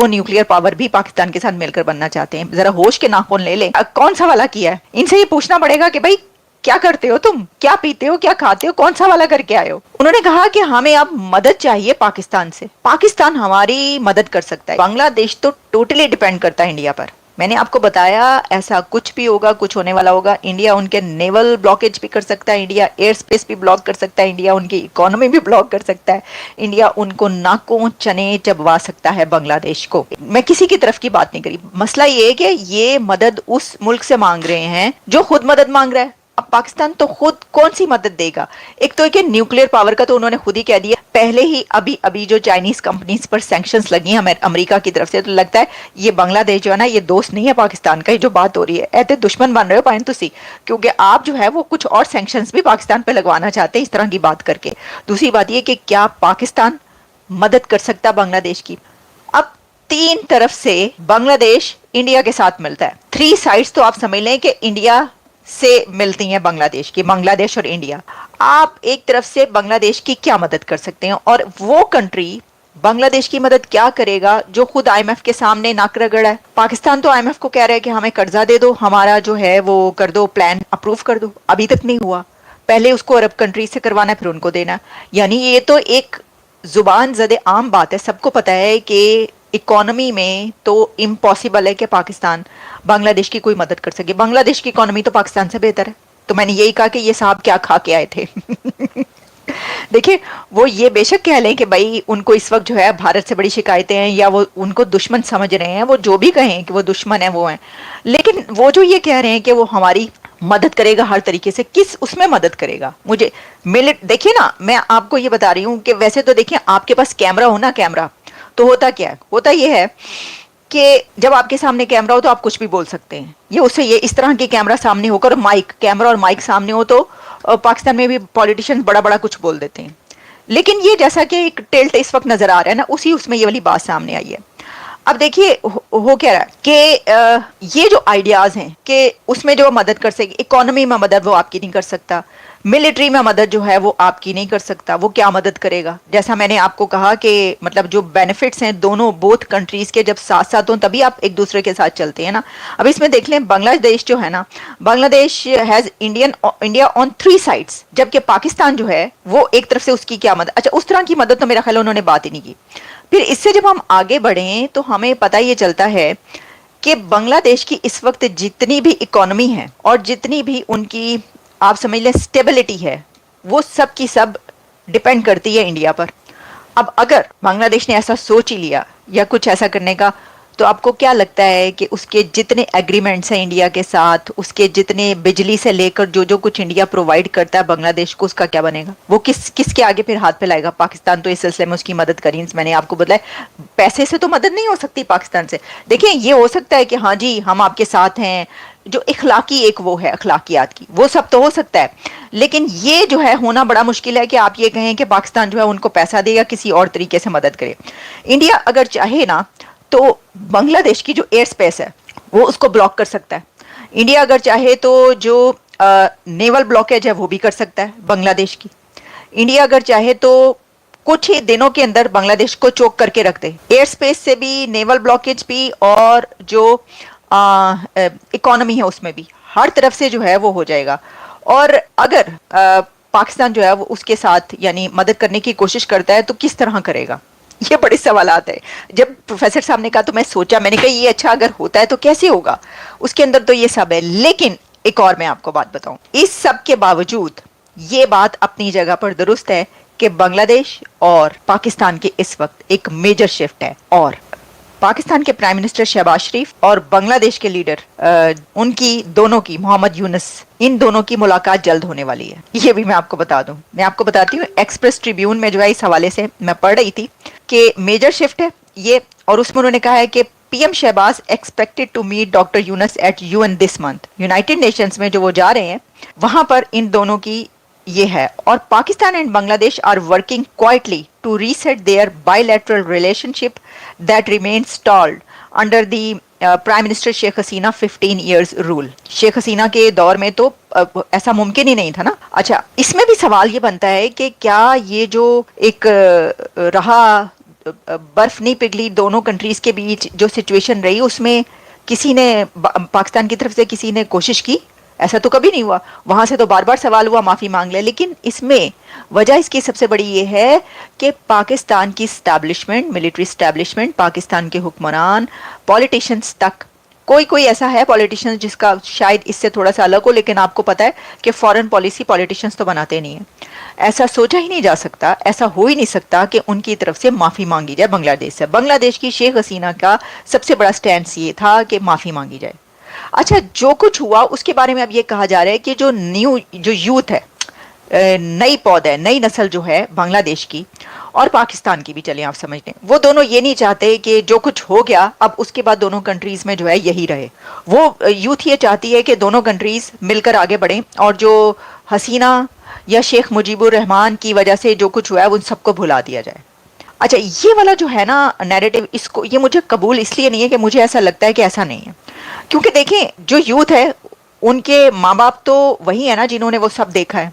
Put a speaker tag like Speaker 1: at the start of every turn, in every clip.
Speaker 1: वो nuclear power भी पाकिस्तान के साथ मिलकर बनना चाहते हैं। जरा होश के नाखून ले ले। कौन सा वाला किया है? इनसे ये पूछना पड़ेगा कि भाई क्या करते हो तुम, क्या पीते हो, क्या खाते हो, कौन सा वाला करके आए हो। उन्होंने कहा कि हमें अब मदद चाहिए पाकिस्तान से, पाकिस्तान हमारी मदद कर सकता है। बांग्लादेश तो टोटली डिपेंड करता है इंडिया पर। मैंने आपको बताया ऐसा कुछ भी होगा, कुछ होने वाला होगा, इंडिया उनके नेवल ब्लॉकेज भी कर सकता है, इंडिया एयर स्पेस भी ब्लॉक कर सकता है, इंडिया उनकी इकोनॉमी भी ब्लॉक कर सकता है, इंडिया उनको नाकों चने चबवा सकता है बांग्लादेश को। मैं किसी की तरफ की बात नहीं करी, मसला ये है कि ये मदद उस मुल्क से मांग रहे हैं जो खुद मदद मांग रहा है। अब पाकिस्तान तो खुद कौन सी मदद देगा? एक तो एक न्यूक्लियर पावर का तो उन्होंने खुद ही कह दिया, पहले ही अभी जो चाइनीज कंपनीज पर सैंक्शंस लगी हैं अमेरिका की तरफ से, तो लगता है ये बांग्लादेश जो है ना, ये दोस्त नहीं है पाकिस्तान का। ये जो बात हो रही है ऐसे दुश्मन बन रहे हो पाइन तुसी, क्योंकि आप जो है वो कुछ और सैंक्शंस भी पाकिस्तान पे लगवाना चाहते हैं इस तरह की बात करके। दूसरी बात ये कि क्या पाकिस्तान मदद कर सकता बांग्लादेश की? अब तीन तरफ से बांग्लादेश इंडिया के साथ मिलता है, 3 साइड्स तो आप समझ लें कि इंडिया से मिलती हैं बांग्लादेश की, बांग्लादेश और इंडिया। आप एक तरफ से बांग्लादेश की क्या मदद कर सकते हैं, और वो कंट्री बांग्लादेश की मदद क्या करेगा जो खुद आईएमएफ के सामने नाक रगड़ा है? पाकिस्तान तो आईएमएफ को कह रहा है कि हमें कर्जा दे दो, हमारा जो है वो कर दो, प्लान अप्रूव कर दो। अभी तक नहीं हुआ, पहले उसको अरब कंट्री से करवाना है फिर उनको देना। यानी ये तो एक जुबान ज़दे आम बात है, सबको पता है कि इकोनॉमी में तो इम्पॉसिबल है कि पाकिस्तान बांग्लादेश की कोई मदद कर सके। बांग्लादेश की इकोनॉमी तो पाकिस्तान से बेहतर है। तो मैंने यही कहा कि ये साहब क्या खा के आए थे। देखिए, वो ये बेशक कह लें कि भाई उनको इस वक्त जो है भारत से बड़ी शिकायतें हैं, या वो उनको दुश्मन समझ रहे हैं, वो जो भी कहें कि वो दुश्मन है वो हैं, लेकिन वो जो ये कह रहे हैं कि वो हमारी मदद करेगा हर तरीके से, किस उसमें मदद करेगा? मुझे देखिए ना, मैं आपको ये बता रही हूँ कि वैसे तो देखिए आपके पास कैमरा हो ना, कैमरा तो होता क्या है, होता ये है कि जब आपके सामने कैमरा हो तो आप कुछ भी बोल सकते हैं। ये उससे ये इस तरह की कैमरा सामने होकर माइक, कैमरा और माइक सामने हो तो पाकिस्तान में भी पॉलिटिशियंस बड़ा बड़ा कुछ बोल देते हैं। लेकिन ये जैसा कि एक टिल्ट इस वक्त नजर आ रहा है ना, उसी उसमें ये वाली बात सामने आई है। अब देखिए हो क्या रहा है कि ये जो आइडियाज हैं कि उसमें जो मदद कर सके, इकोनॉमी में मदद वो आपकी नहीं कर सकता, मिलिट्री में मदद जो है वो आपकी नहीं कर सकता, वो क्या मदद करेगा? जैसा मैंने आपको कहा कि मतलब जो बेनिफिट्स हैं दोनों बोथ कंट्रीज के जब साथ साथ हों तभी आप एक दूसरे के साथ चलते हैं ना। अब इसमें देख लें, बांग्लादेश जो है ना, Bangladesh has India on 3 sides, जबकि पाकिस्तान जो है वो एक तरफ से उसकी क्या मदद, अच्छा उस तरह की मदद तो मेरा ख्याल उन्होंने बात ही नहीं की। फिर इससे जब हम आगे बढ़ें तो हमें पता ये चलता है कि बांग्लादेश की इस वक्त जितनी भी इकोनॉमी है और जितनी भी उनकी आप समझ लें स्टेबिलिटी है, वो सब की सब डिपेंड करती है इंडिया पर। अब अगर बांग्लादेश ने ऐसा सोच ही लिया या कुछ ऐसा करने का, तो आपको क्या लगता है कि उसके जितने एग्रीमेंट्स हैं इंडिया के साथ, उसके जितने बिजली से लेकर जो जो कुछ इंडिया प्रोवाइड करता है बांग्लादेश को, उसका क्या बनेगा? वो किसके आगे फिर हाथ फैलाएगा? पाकिस्तान तो इस सिलसिले में उसकी मदद करी, मैंने आपको बताया, पैसे से तो मदद नहीं हो सकती पाकिस्तान से। देखिए ये हो सकता है कि हाँ जी हम आपके साथ हैं, जो इखलाकी एक वो है अखलाकियात की, वो सब तो हो सकता है, लेकिन ये जो है होना बड़ा मुश्किल है कि आप ये कहें कि पाकिस्तान जो है उनको पैसा दे या किसी और तरीके से मदद करे। इंडिया अगर चाहे ना तो बांग्लादेश की जो एयर स्पेस है वो उसको ब्लॉक कर सकता है। इंडिया अगर चाहे तो जो नेवल ब्लॉकेज है वो भी कर सकता है बांग्लादेश की। इंडिया अगर चाहे तो कुछ ही दिनों के अंदर बांग्लादेश को चोक करके रख दे, एयर स्पेस से भी, नेवल ब्लॉकेज भी, और जो इकोनॉमी है उसमें भी, हर तरफ से जो है वो हो जाएगा। और अगर पाकिस्तान जो है वो उसके साथ यानी मदद करने की कोशिश करता है तो किस तरह करेगा? ये बड़े सवालात है। जब प्रोफेसर साहब ने कहा तो मैं सोचा, मैंने कहा ये अच्छा अगर होता है तो कैसे होगा, उसके अंदर तो ये सब है। लेकिन एक और मैं आपको बात बताऊं, इस सब के बावजूद ये बात अपनी जगह पर दुरुस्त है कि बांग्लादेश और पाकिस्तान के इस वक्त एक मेजर शिफ्ट है, और पाकिस्तान के प्राइम मिनिस्टर शहबाज शरीफ और बांग्लादेश के लीडर उनकी दोनों की, मोहम्मद यूनुस, इन दोनों की मुलाकात जल्द होने वाली है। ये भी मैं आपको बता दूं, मैं आपको बताती हूँ, एक्सप्रेस ट्रिब्यून में जो है इस हवाले से मैं पढ़ रही थी कि मेजर शिफ्ट है ये, और उसमें उन्होंने कहा है कि PM Shehbaz expected to meet doctor Yunus at UN this month. United Nations में जो वो जा रहे हैं वहां पर इन दोनों की ये है, और Pakistan and Bangladesh are working quietly to reset their bilateral relationship that remain stalled under the prime minister Sheikh Hasina 15 years रूल। शेख हसीना के दौर में तो ऐसा मुमकिन ही नहीं था ना। अच्छा, इसमें भी सवाल ये बनता है कि क्या ये जो एक रहा बर्फ नहीं पिघली दोनों कंट्रीज के बीच जो सिचुएशन रही, उसमें किसी ने पाकिस्तान की तरफ से किसी ने कोशिश की? ऐसा तो कभी नहीं हुआ। वहां से तो बार बार सवाल हुआ माफी मांग ले, लेकिन इसमें वजह इसकी सबसे बड़ी ये है कि पाकिस्तान की स्टैब्लिशमेंट, मिलिट्री स्टैब्लिशमेंट, पाकिस्तान के हुक्मरान, पॉलिटिशियंस तक, कोई ऐसा है पॉलिटिशियंस जिसका शायद इससे थोड़ा सा अलग हो, लेकिन आपको पता है कि फॉरेन पॉलिसी पॉलिटिशियंस तो बनाते नहीं है। ऐसा सोचा ही नहीं जा सकता, ऐसा हो ही नहीं सकता कि उनकी तरफ से माफी मांगी जाए बांग्लादेश से। बांग्लादेश की शेख हसीना का सबसे बड़ा स्टैंड ये था कि माफी मांगी जाए। अच्छा, जो कुछ हुआ उसके बारे में अब ये कहा जा रहा है कि जो यूथ है, नई पौध है, नई नस्ल जो है बांग्लादेश की और पाकिस्तान की भी, चलिए आप समझ लें, वो दोनों ये नहीं चाहते कि जो कुछ हो गया अब उसके बाद दोनों कंट्रीज में जो है यही रहे। वो यूथ ये चाहती है कि दोनों कंट्रीज मिलकर आगे बढ़ें और जो हसीना या शेख मुजीबुर रहमान की वजह से जो कुछ हुआ है उन सबको भुला दिया जाए। अच्छा, ये वाला जो है ना नैरेटिव, इसको ये मुझे कबूल इसलिए नहीं है कि मुझे ऐसा लगता है कि ऐसा नहीं है, क्योंकि देखें जो यूथ है उनके माँ बाप तो वही है ना जिन्होंने वो सब देखा है,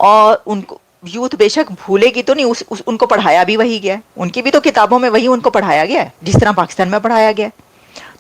Speaker 1: और उनको यूथ बेशक भूलेगी तो नहीं, उनको पढ़ाया भी वही गया है, उनकी भी तो किताबों में वही उनको पढ़ाया गया है जिस तरह पाकिस्तान में पढ़ाया गया है,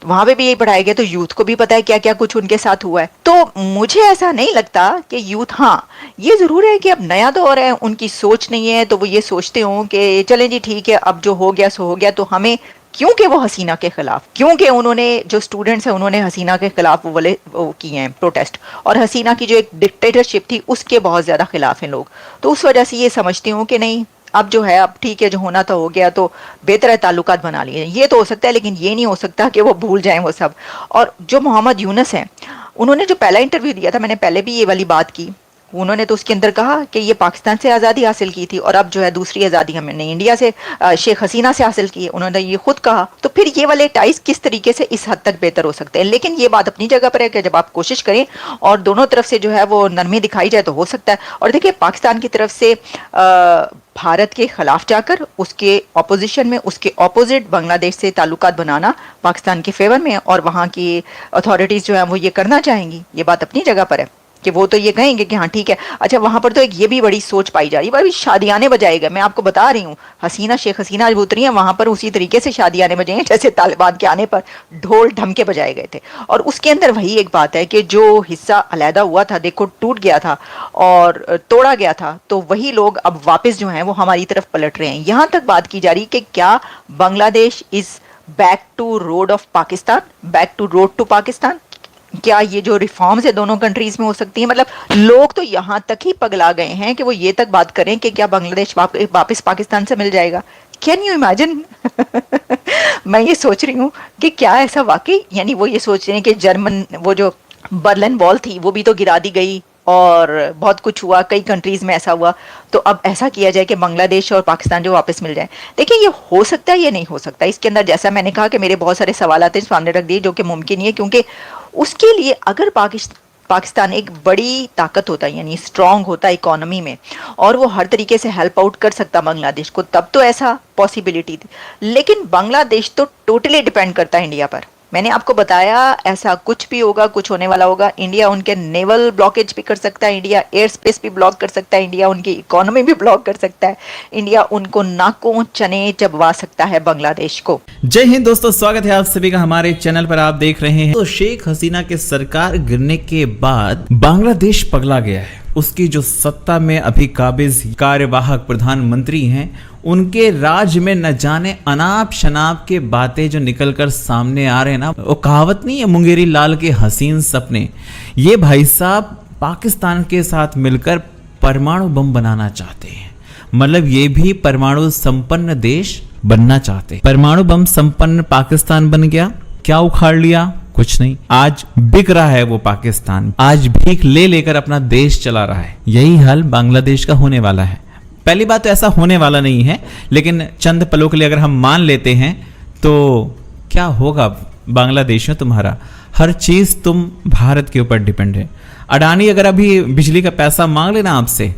Speaker 1: तो वहां पे भी यही पढ़ाया गया, तो यूथ को भी पता है क्या क्या कुछ उनके साथ हुआ है। तो मुझे ऐसा नहीं लगता कि यूथ, हाँ ये जरूर है कि अब नया दौर है, उनकी सोच नहीं है तो वो ये सोचते हो कि चलें जी ठीक है, अब जो हो गया सो हो गया, तो हमें, क्योंकि वो हसीना के खिलाफ, क्योंकि उन्होंने जो स्टूडेंट्स हैं उन्होंने हसीना के खिलाफ वो किए हैं प्रोटेस्ट, और हसीना की जो एक डिक्टेटरशिप थी उसके बहुत ज़्यादा खिलाफ हैं लोग, तो उस वजह से ये समझती हूँ कि नहीं अब जो है, अब ठीक है, जो होना था हो गया, तो बेहतर है ताल्लुकात बना लिए। ये तो हो सकता है, लेकिन ये नहीं हो सकता कि वो भूल जाएं वो सब। और जो मोहम्मद यूनुस हैं, उन्होंने जो पहला इंटरव्यू दिया था, मैंने पहले भी ये वाली बात की, उन्होंने तो उसके अंदर कहा कि ये पाकिस्तान से आज़ादी हासिल की थी और अब जो है दूसरी आज़ादी हमने इंडिया से, शेख हसीना से हासिल की है, उन्होंने ये खुद कहा। तो फिर ये वाले टाइज किस तरीके से इस हद तक बेहतर हो सकते हैं? लेकिन ये बात अपनी जगह पर है कि जब आप कोशिश करें और दोनों तरफ से जो है वो नरमी दिखाई जाए तो हो सकता है। और देखिए, पाकिस्तान की तरफ से भारत के खिलाफ जाकर उसके ऑपोजिशन में, उसके ऑपोजिट बांग्लादेश से ताल्लुकात बनाना पाकिस्तान के फेवर में, और वहाँ की अथॉरिटीज़ जो है वो ये करना चाहेंगी, ये बात अपनी जगह पर है कि वो तो ये कहेंगे कि हाँ ठीक है। अच्छा, वहां पर तो एक ये भी बड़ी सोच पाई जा रही है, भाई शादियाने बजाए गए, मैं आपको बता रही हूँ, हसीना शेख हसीना जब उतरी है वहां पर उसी तरीके से शादियाने बजे हैं जैसे तालिबान के आने पर ढोल ढमके बजाए गए थे। और उसके अंदर वही एक बात है कि जो हिस्सा अलहदा हुआ था, देखो टूट गया था और तोड़ा गया था, तो वही लोग अब वापस जो हैं वो हमारी तरफ पलट रहे हैं। यहाँ तक बात की जा रही कि क्या Bangladesh is back to road of Pakistan, back to road to Pakistan, क्या ये जो रिफॉर्म्स है दोनों कंट्रीज में हो सकती है? मतलब लोग तो यहाँ तक ही पगला गए हैं कि वो ये तक बात करें कि क्या बांग्लादेश वापस पाकिस्तान से मिल जाएगा। Can you imagine? मैं ये सोच रही हूँ कि क्या ऐसा वाकई, यानी वो ये सोच रहे हैं कि जर्मन, वो जो बर्लिन वॉल थी वो भी तो गिरा दी गई और बहुत कुछ हुआ, कई कंट्रीज में ऐसा हुआ, तो अब ऐसा किया जाए कि बांग्लादेश और पाकिस्तान जो वापस मिल जाए। देखिए, ये हो सकता है, ये नहीं हो सकता। इसके अंदर जैसा मैंने कहा कि मेरे बहुत सारे सवाल आते हैं, सामने रख दिए, जो कि मुमकिन नहीं है, क्योंकि उसके लिए अगर पाकिस्तान एक बड़ी ताकत होता है, यानी स्ट्रांग होता है इकोनॉमी में, और वो हर तरीके से हेल्प आउट कर सकता बांग्लादेश को, तब तो ऐसा पॉसिबिलिटी थी। लेकिन बांग्लादेश तो टोटली डिपेंड करता है इंडिया पर। मैंने आपको बताया ऐसा कुछ भी होगा, कुछ होने वाला होगा, इंडिया उनके नेवल ब्लॉकेज भी कर सकता है, इंडिया एयर स्पेस भी ब्लॉक कर सकता है, इंडिया उनकी इकोनॉमी भी ब्लॉक कर सकता है, इंडिया उनको नाकों चने चबवा सकता है बांग्लादेश को।
Speaker 2: जय हिंद दोस्तों, स्वागत है आप सभी का हमारे चैनल पर। आप देख रहे हैं तो शेख हसीना के सरकार गिरने के बाद बांग्लादेश पगला गया है। उसकी जो सत्ता में अभी काबिज कार्यवाहक प्रधानमंत्री हैं, उनके राज में न जाने अनाप शनाप के बातें जो निकलकर सामने आ रहे हैं ना, वो कहावत नहीं है मुंगेरी लाल के हसीन सपने, ये भाई साहब पाकिस्तान के साथ मिलकर परमाणु बम बनाना चाहते हैं। मतलब ये भी परमाणु संपन्न देश बनना चाहते हैं। परमाणु बम संपन्न पाकिस्तान बन गया, क्या उखाड़ लिया? कुछ नहीं। आज बिक रहा है वो पाकिस्तान, आज भीख ले लेकर अपना देश चला रहा है। यही हाल बांग्लादेश का होने वाला है। पहली बात तो ऐसा होने वाला नहीं है, लेकिन चंद पलों के लिए अगर हम मान लेते हैं तो क्या होगा बांग्लादेश में? तुम्हारा हर चीज तुम भारत के ऊपर डिपेंड है। अडानी अगर अभी बिजली का पैसा मांग लेना आपसे,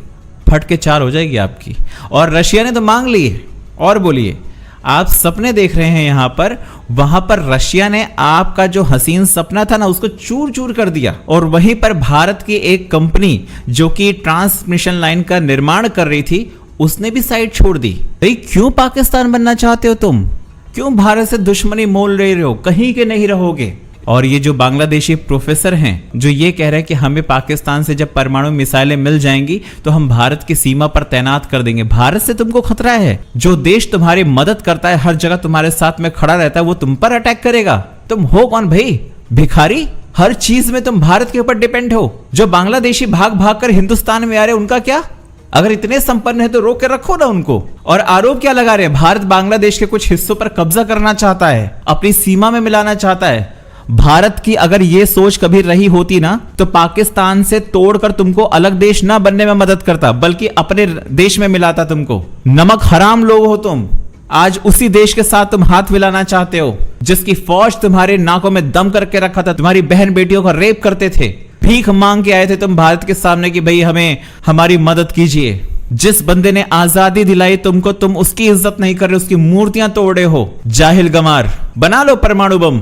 Speaker 2: फट के चार हो जाएगी आपकी। और रशिया ने तो मांग ली है। और बोलिए, आप सपने देख रहे हैं यहाँ पर, वहां पर रशिया ने आपका जो हसीन सपना था ना, उसको चूर चूर कर दिया। और वहीं पर भारत की एक कंपनी जो कि ट्रांसमिशन लाइन का निर्माण कर रही थी, उसने भी साइड छोड़ दी। भाई क्यों पाकिस्तान बनना चाहते हो तुम? क्यों भारत से दुश्मनी मोल रहे हो? कहीं के नहीं रहोगे। और ये जो बांग्लादेशी प्रोफेसर हैं जो ये कह रहे हैं कि हमें पाकिस्तान से जब परमाणु मिसाइलें मिल जाएंगी तो हम भारत की सीमा पर तैनात कर देंगे। भारत से तुमको खतरा है? जो देश तुम्हारी मदद करता है, हर जगह तुम्हारे साथ में खड़ा रहता है, वो तुम पर अटैक करेगा? तुम हो कौन भाई? भिखारी? हर चीज में तुम भारत के ऊपर डिपेंड हो। जो बांग्लादेशी भाग भाग कर हिंदुस्तान में आ रहे उनका क्या? अगर इतने संपन्न है तो रोक के रखो ना उनको। और आरोप क्या लगा रहे? भारत बांग्लादेश के कुछ हिस्सों पर कब्जा करना चाहता है, अपनी सीमा में मिलाना चाहता है। भारत की अगर ये सोच कभी रही होती ना तो पाकिस्तान से तोड़कर तुमको अलग देश ना बनने में मदद करता, बल्कि अपने देश में मिलाता तुमको। नमक हराम लोग हो तुम। आज उसी देश के साथ तुम हाथ मिलाना चाहते हो जिसकी फौज तुम्हारे नाकों में दम करके रखा था, तुम्हारी बहन बेटियों का रेप करते थे। भीख मांग के आए थे तुम भारत के सामने कि भाई हमें हमारी मदद कीजिए। जिस बंदे ने आजादी दिलाई तुमको, तुम उसकी इज्जत नहीं कर रहे, उसकी मूर्तियां तोड़े हो। जाहिल गमार। बना लो परमाणु बम।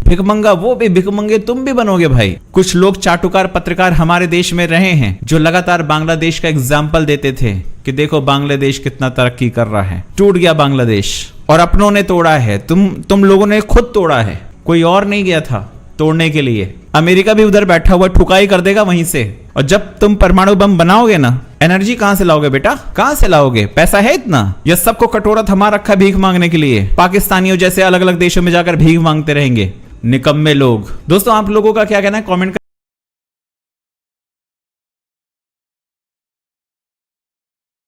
Speaker 2: भिखमंगा वो भी भिखमंगे तुम भी बनोगे भाई। कुछ लोग चाटुकार पत्रकार हमारे देश में रहे हैं जो लगातार बांग्लादेश का एग्जाम्पल देते थे कि देखो बांग्लादेश कितना तरक्की कर रहा है। टूट गया बांग्लादेश और अपनों ने तोड़ा है। तुम लोगों ने खुद तोड़ा है, कोई और नहीं गया था तोड़ने के लिए। अमेरिका भी उधर बैठा हुआ ठुकाई कर देगा वहीं से। और जब तुम परमाणु बम बनाओगे ना, एनर्जी कहां से लाओगे बेटा? कहां से लाओगे? पैसा है इतना? या सबको कटोरा थमा रखा भीख मांगने के लिए? पाकिस्तानियों जैसे अलग अलग देशों में जाकर भीख मांगते रहेंगे निकम्मे लोग। दोस्तों आप लोगों का क्या कहना है कमेंट